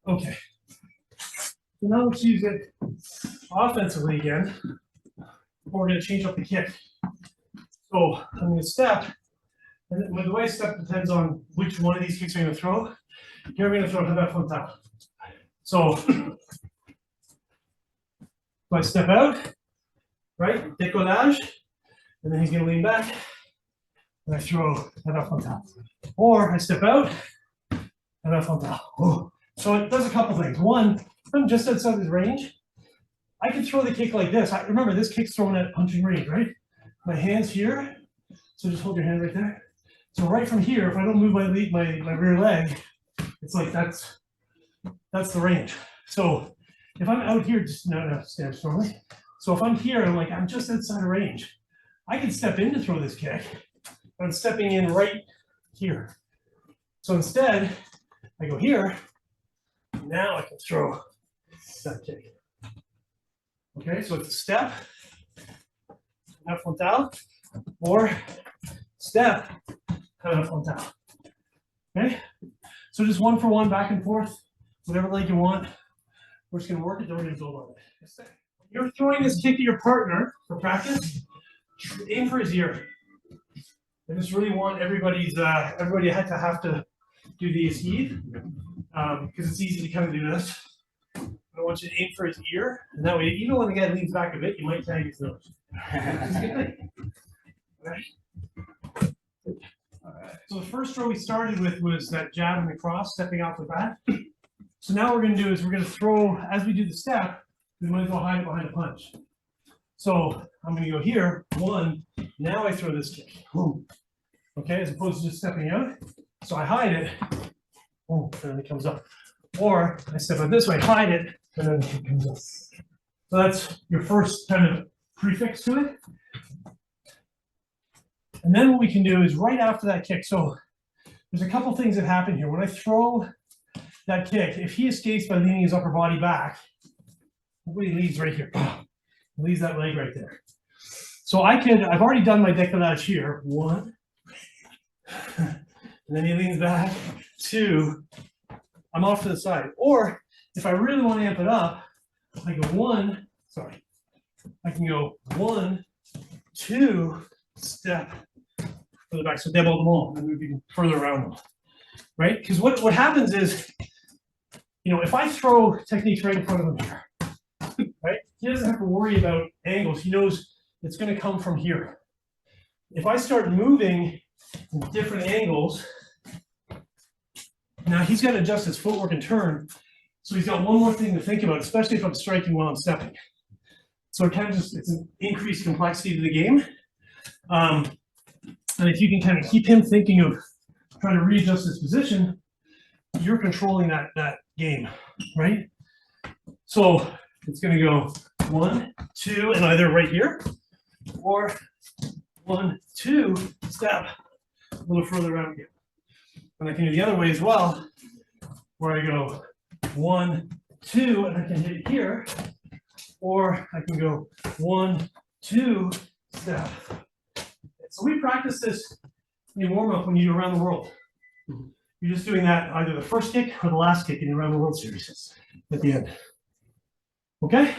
Okay. So now let's use it offensively again. We're going to change up the kick. So I'm going to step, and the way I step depends on which one of these kicks I'm going to throw. Here I'm going to throw Revers Frontal. So if I step out, right, décollage, and then he's going to lean back, and I throw Revers Frontal. Or I step out, Revers Frontal. Oh. So it does a couple things. One, if I'm just outside his range, I can throw the kick like this. Remember, this kick's thrown at punching range, right? My hand's here, so just hold your hand right there. So right from here, if I don't move my rear leg, it's like that's the range. So if I'm out here, just no, stand strongly. So if I'm here, I'm just outside of range, I can step in to throw this kick, but I'm stepping in right here. So instead, I go here. Now I can throw that kick. Okay, so it's a step, Revers Frontal, or step, Revers Frontal. Okay, so just one for one, back and forth, whatever leg you want. We're just going to work it, then we're going to build on it. You're throwing this kick at your partner for practice. Aim for his ear. I just really want everybody to have to do the heave, because it's easy to kind of do this. I want you to aim for his ear, and that way, even when the guy leans back a bit, you might tag his nose. All right. So the first throw we started with was that jab and the cross, stepping off the bat. So now what we're going to do is we're going to throw, as we do the step, we might as well hide it behind a punch. So I'm going to go here, one, now I throw this kick. Boom. Okay, as opposed to just stepping out. So I hide it, boom, and then it comes up. Or I step out this way, hide it, and then it comes up. So that's your first kind of prefix to it. And then what we can do is right after that kick. So there's a couple things that happen here. When I throw that kick, if he escapes by leaning his upper body back, he leaves right here. He leaves that leg right there. So I've already done my décollage here. One. And then he leans back. Two. I'm off to the side. Or if I really want to amp it up, I go one, sorry. I can go one, two, step for the back. So double them all, and move even further around them. Right? Because what happens is, if I throw techniques right in front of him here, right? He doesn't have to worry about angles. He knows it's going to come from here. If I start moving in different angles, now he's got to adjust his footwork and turn. So he's got one more thing to think about, especially if I'm striking while I'm stepping. So it kind of it's an increased complexity to the game. And if you can kind of keep him thinking of trying to readjust his position, you're controlling that game, right? So it's going to go one, two, and either right here, or one, two, step a little further around here. And I can do the other way as well, where I go one, two, and I can hit it here, or I can go one, two, step. So we practice this in warm up when you do around the world. You're just doing that either the first kick or the last kick in the Around the World series at the end. Okay?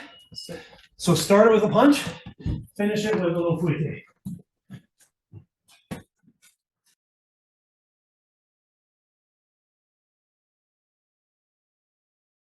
So start it with a punch, finish it with a little fouette.